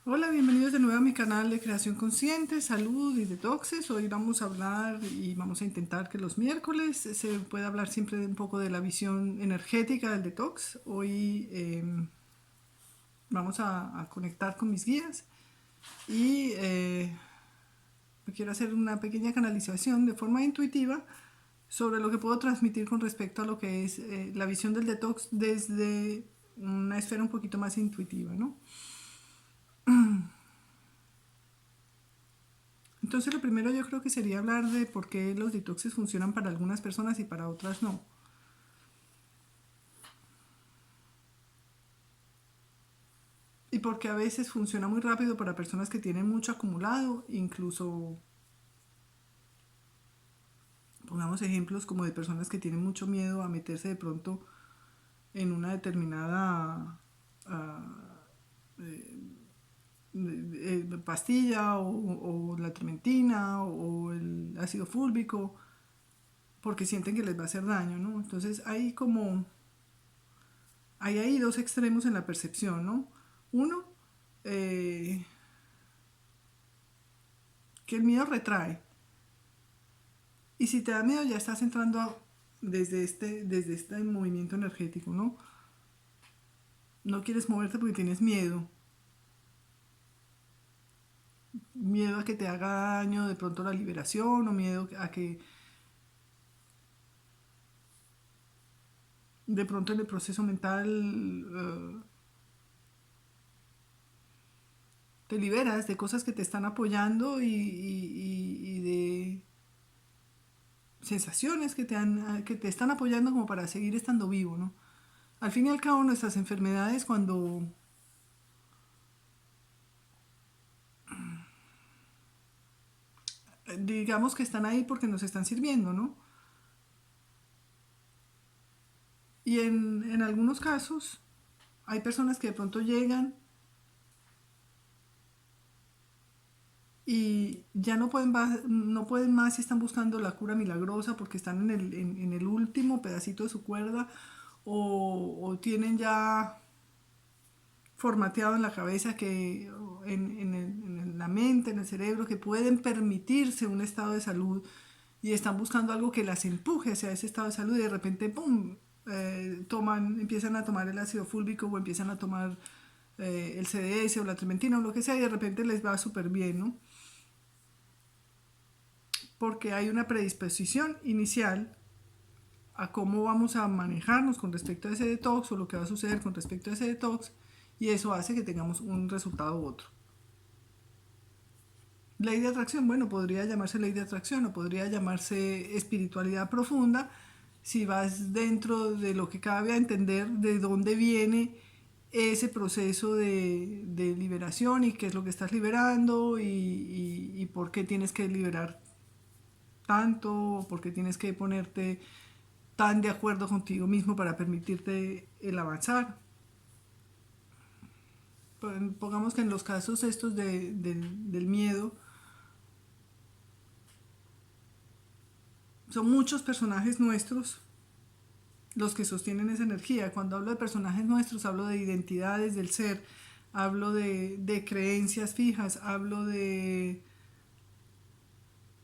Hola, bienvenidos de nuevo a mi canal de creación consciente, salud y detoxes. Hoy vamos a hablar y vamos a intentar que los miércoles se pueda hablar siempre un poco de la visión energética del detox. Hoy vamos a conectar con mis guías y quiero hacer una pequeña canalización de forma intuitiva sobre lo que puedo transmitir con respecto a lo que es la visión del detox desde una esfera un poquito más intuitiva, ¿no? Entonces lo primero yo creo que sería hablar de por qué los detoxes funcionan para algunas personas y para otras no. Y porque a veces funciona muy rápido para personas que tienen mucho acumulado, incluso pongamos ejemplos como de personas que tienen mucho miedo a meterse de pronto en una determinada pastilla o la trementina o el ácido fúlvico porque sienten que les va a hacer daño, ¿no? Entonces hay ahí dos extremos en la percepción, ¿no? Uno, eh, que el miedo retrae. Y si te da miedo ya estás entrando desde este movimiento energético, ¿no? No quieres moverte porque tienes miedo. Miedo a que te haga daño de pronto la liberación o miedo a que de pronto en el proceso mental te liberas de cosas que te están apoyando y de sensaciones que te están apoyando como para seguir estando vivo, ¿no? Al fin y al cabo nuestras enfermedades cuando digamos que están ahí porque nos están sirviendo, ¿no? Y en algunos casos hay personas que de pronto llegan y ya no pueden más y están buscando la cura milagrosa porque están en el último pedacito de su cuerda o tienen ya formateado en la cabeza que en la mente, en el cerebro, que pueden permitirse un estado de salud y están buscando algo que las empuje hacia ese estado de salud y de repente, ¡pum!, empiezan a tomar el ácido fúlvico o empiezan a tomar el CDS o la trementina o lo que sea y de repente les va súper bien, ¿no? Porque hay una predisposición inicial a cómo vamos a manejarnos con respecto a ese detox o lo que va a suceder con respecto a ese detox y eso hace que tengamos un resultado u otro. Ley de atracción, bueno, podría llamarse ley de atracción o podría llamarse espiritualidad profunda si vas dentro de lo que cabe a entender de dónde viene ese proceso de liberación y qué es lo que estás liberando y por qué tienes que liberar tanto, por qué tienes que ponerte tan de acuerdo contigo mismo para permitirte el avanzar. Pongamos que en los casos estos del miedo, son muchos personajes nuestros los que sostienen esa energía. Cuando hablo de personajes nuestros, hablo de identidades del ser, hablo de creencias fijas, hablo de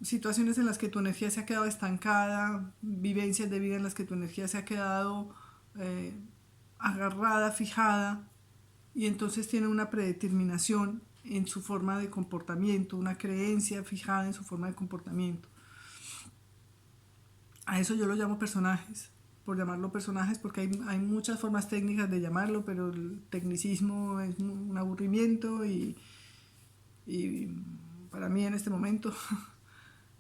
situaciones en las que tu energía se ha quedado estancada, vivencias de vida en las que tu energía se ha quedado eh, agarrada, fijada, y entonces tiene una predeterminación en su forma de comportamiento, una creencia fijada en su forma de comportamiento. A eso yo lo llamo personajes, por llamarlo personajes, porque hay muchas formas técnicas de llamarlo, pero el tecnicismo es un aburrimiento y para mí en este momento.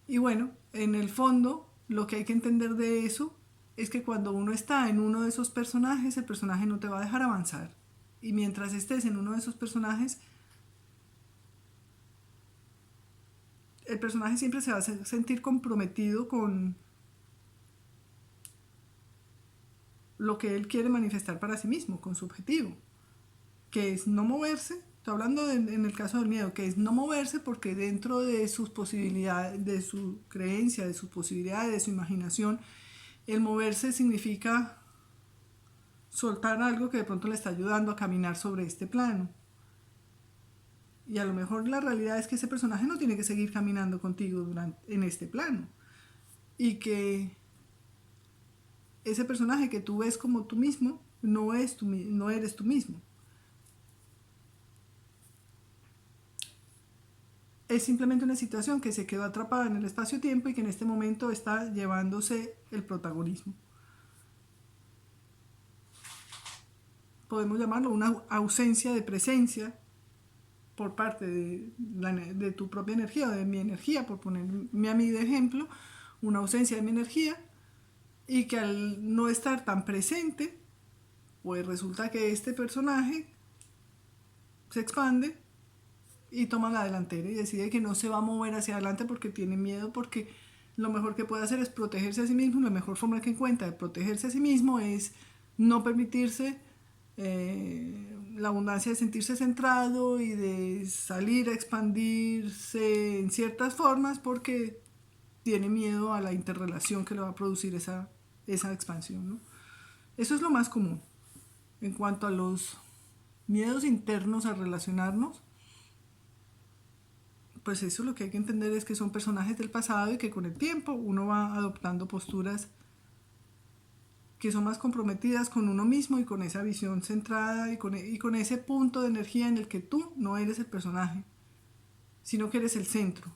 Y bueno, en el fondo, lo que hay que entender de eso es que cuando uno está en uno de esos personajes, el personaje no te va a dejar avanzar. Y mientras estés en uno de esos personajes, el personaje siempre se va a sentir comprometido con lo que él quiere manifestar para sí mismo, con su objetivo, que es no moverse. Estoy hablando en el caso del miedo, que es no moverse porque dentro de sus posibilidades, de su creencia, de sus posibilidades, de su imaginación, el moverse significa soltar algo que de pronto le está ayudando a caminar sobre este plano. Y a lo mejor la realidad es que ese personaje no tiene que seguir caminando contigo en este plano. Y que ese personaje que tú ves como tú mismo no eres tú mismo. Es simplemente una situación que se quedó atrapada en el espacio-tiempo y que en este momento está llevándose el protagonismo. Podemos llamarlo una ausencia de presencia por parte de tu propia energía o de mi energía, por ponerme a mí de ejemplo, una ausencia de mi energía, y que al no estar tan presente, pues resulta que este personaje se expande y toma la delantera y decide que no se va a mover hacia adelante porque tiene miedo, porque lo mejor que puede hacer es protegerse a sí mismo. La mejor forma que encuentra de protegerse a sí mismo es no permitirse la abundancia de sentirse centrado y de salir a expandirse en ciertas formas, porque tiene miedo a la interrelación que le va a producir esa expansión, ¿no? Eso es lo más común. En cuanto a los miedos internos a relacionarnos, pues eso lo que hay que entender es que son personajes del pasado y que con el tiempo uno va adoptando posturas que son más comprometidas con uno mismo y con esa visión centrada y con ese punto de energía en el que tú no eres el personaje, sino que eres el centro.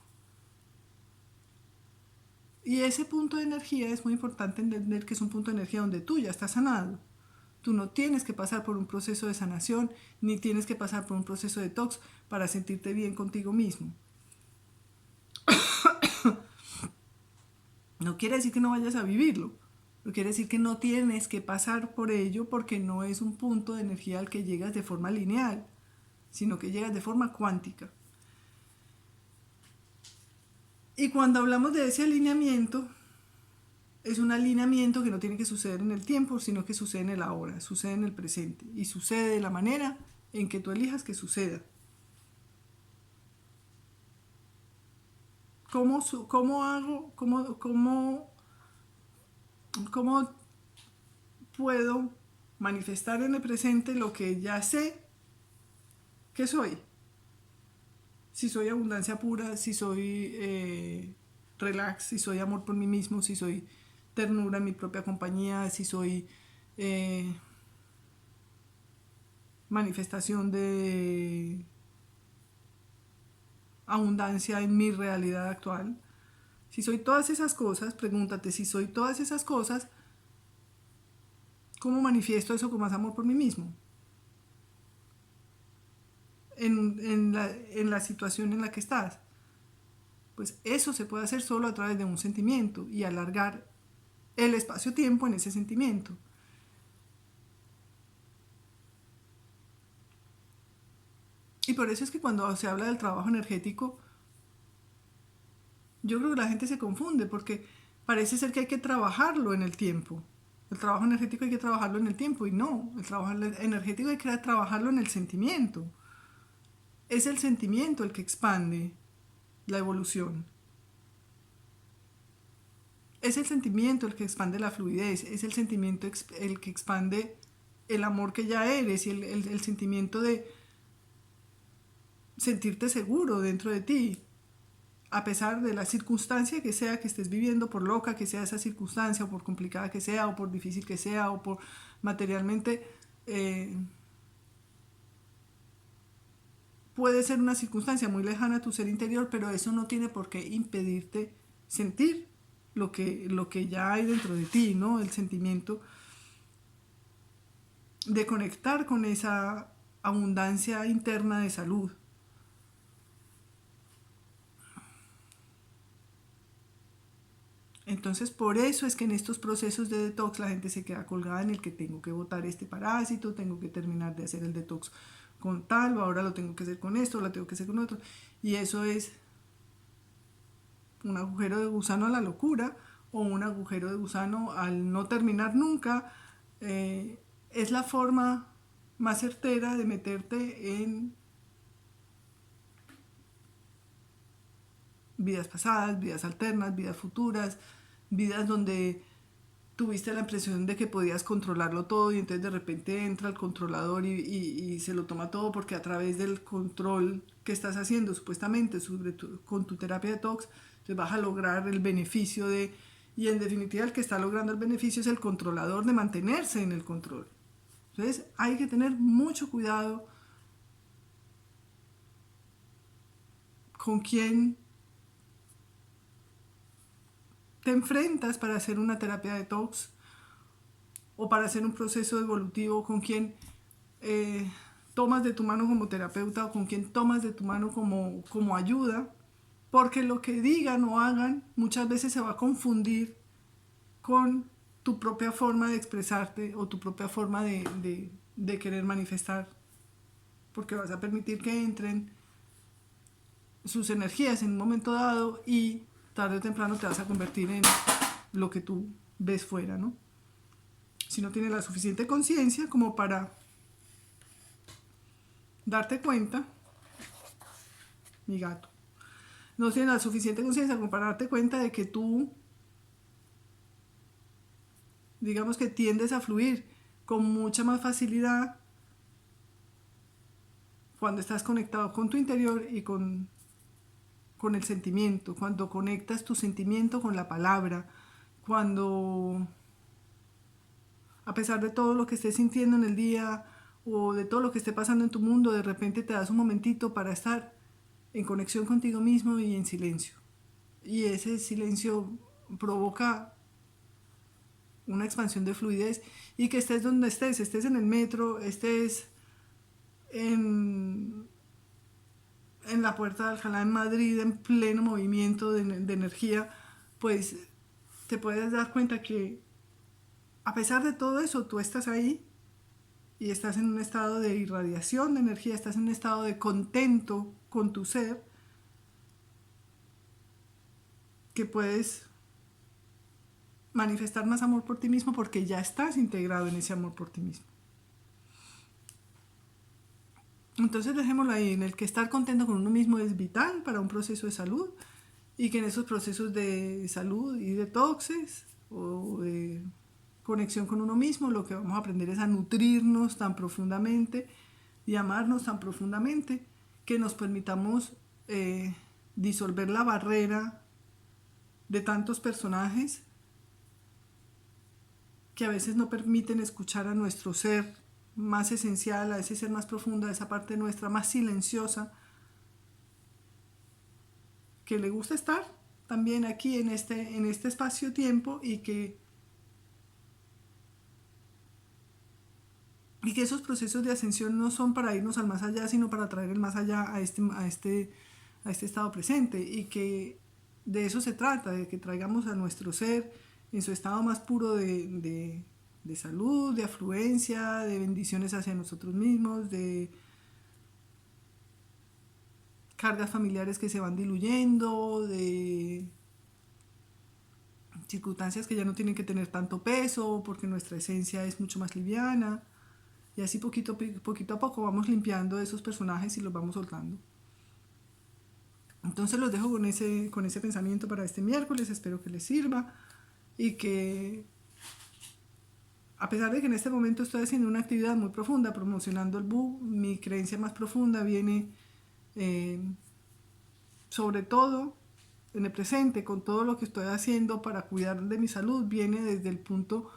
Y ese punto de energía es muy importante entender que es un punto de energía donde tú ya estás sanado. Tú no tienes que pasar por un proceso de sanación, ni tienes que pasar por un proceso de detox para sentirte bien contigo mismo. No quiere decir que no vayas a vivirlo. No quiere decir que no tienes que pasar por ello, porque no es un punto de energía al que llegas de forma lineal, sino que llegas de forma cuántica. Y cuando hablamos de ese alineamiento, es un alineamiento que no tiene que suceder en el tiempo, sino que sucede en el ahora, sucede en el presente. Y sucede de la manera en que tú elijas que suceda. ¿Cómo hago? ¿Cómo puedo manifestar en el presente lo que ya sé que soy? Si soy abundancia pura, si soy relax, si soy amor por mí mismo, si soy ternura en mi propia compañía, si soy eh, manifestación de abundancia en mi realidad actual. Si soy todas esas cosas, pregúntate, si soy todas esas cosas, ¿cómo manifiesto eso con más amor por mí mismo? En la situación en la que estás. Pues eso se puede hacer solo a través de un sentimiento y alargar el espacio-tiempo en ese sentimiento. Y por eso es que cuando se habla del trabajo energético, yo creo que la gente se confunde, porque parece ser que hay que trabajarlo en el tiempo. El trabajo energético hay que trabajarlo en el tiempo, y no, el trabajo energético hay que trabajarlo en el sentimiento. Es el sentimiento el que expande la evolución. Es el sentimiento el que expande la fluidez, es el sentimiento el que expande el amor que ya eres y el sentimiento de sentirte seguro dentro de ti, a pesar de la circunstancia que sea que estés viviendo, por loca que sea esa circunstancia, o por complicada que sea, o por difícil que sea, o por materialmente... puede ser una circunstancia muy lejana a tu ser interior, pero eso no tiene por qué impedirte sentir lo que ya hay dentro de ti, ¿no? El sentimiento de conectar con esa abundancia interna de salud. Entonces, por eso es que en estos procesos de detox la gente se queda colgada en el que tengo que botar este parásito, tengo que terminar de hacer el detox con tal, o ahora lo tengo que hacer con esto, o lo tengo que hacer con otro. Y eso es un agujero de gusano a la locura, o un agujero de gusano al no terminar nunca. Es la forma más certera de meterte en vidas pasadas, vidas alternas, vidas futuras, vidas donde tuviste la impresión de que podías controlarlo todo y entonces de repente entra el controlador y se lo toma todo porque a través del control que estás haciendo supuestamente con tu terapia detox, entonces vas a lograr el beneficio de... Y en definitiva el que está logrando el beneficio es el controlador de mantenerse en el control. Entonces hay que tener mucho cuidado con quién te enfrentas para hacer una terapia detox o para hacer un proceso evolutivo, con quién tomas de tu mano como terapeuta o con quién tomas de tu mano como ayuda, porque lo que digan o hagan muchas veces se va a confundir con tu propia forma de expresarte o tu propia forma de querer manifestar, porque vas a permitir que entren sus energías en un momento dado y tarde o temprano te vas a convertir en lo que tú ves fuera, ¿no? Si no tienes la suficiente conciencia como para darte cuenta, mi gato, no tienes la suficiente conciencia como para darte cuenta de que tú, digamos que tiendes a fluir con mucha más facilidad cuando estás conectado con tu interior y con el sentimiento, cuando conectas tu sentimiento con la palabra, cuando a pesar de todo lo que estés sintiendo en el día o de todo lo que esté pasando en tu mundo, de repente te das un momentito para estar en conexión contigo mismo y en silencio. Y ese silencio provoca una expansión de fluidez y que estés donde estés en el metro, estés en, en la Puerta de Alcalá en Madrid en pleno movimiento de energía, pues te puedes dar cuenta que a pesar de todo eso tú estás ahí y estás en un estado de irradiación de energía, estás en un estado de contento con tu ser, que puedes manifestar más amor por ti mismo porque ya estás integrado en ese amor por ti mismo. Entonces dejémoslo ahí, en el que estar contento con uno mismo es vital para un proceso de salud y que en esos procesos de salud y detoxes o de conexión con uno mismo lo que vamos a aprender es a nutrirnos tan profundamente y amarnos tan profundamente que nos permitamos disolver la barrera de tantos personajes que a veces no permiten escuchar a nuestro ser más esencial, a ese ser más profundo, a esa parte nuestra más silenciosa, que le gusta estar también aquí en este espacio-tiempo y que esos procesos de ascensión no son para irnos al más allá, sino para traer el más allá a este estado presente y que de eso se trata, de que traigamos a nuestro ser en su estado más puro de salud, de afluencia, de bendiciones hacia nosotros mismos, de cargas familiares que se van diluyendo, de circunstancias que ya no tienen que tener tanto peso porque nuestra esencia es mucho más liviana. Y así poquito a poco vamos limpiando esos personajes y los vamos soltando. Entonces los dejo con ese pensamiento para este miércoles. Espero que les sirva y que, a pesar de que en este momento estoy haciendo una actividad muy profunda, promocionando el BU, mi creencia más profunda viene sobre todo en el presente, con todo lo que estoy haciendo para cuidar de mi salud, viene desde el punto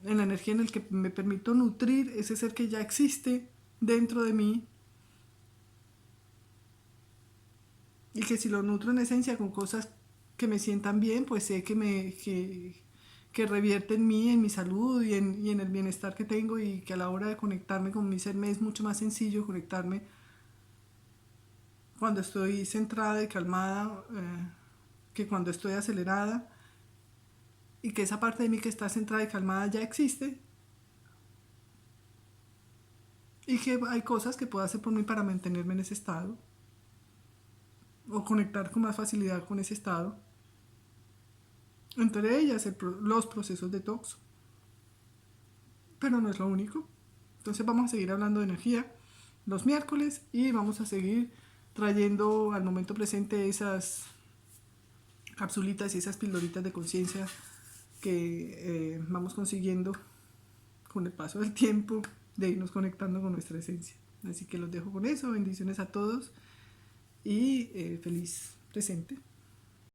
en la energía en el que me permito nutrir ese ser que ya existe dentro de mí y que si lo nutro en esencia con cosas que me sientan bien, pues sé que revierte en mí, en mi salud y en el bienestar que tengo y que a la hora de conectarme con mi ser me es mucho más sencillo conectarme cuando estoy centrada y calmada que cuando estoy acelerada y que esa parte de mí que está centrada y calmada ya existe y que hay cosas que puedo hacer por mí para mantenerme en ese estado o conectar con más facilidad con ese estado. Entre ellas los procesos detox. Pero no es lo único. Entonces vamos a seguir hablando de energía los miércoles y vamos a seguir trayendo al momento presente esas capsulitas y esas pildoritas de conciencia que vamos consiguiendo con el paso del tiempo de irnos conectando con nuestra esencia. Así que los dejo con eso, bendiciones a todos y feliz presente.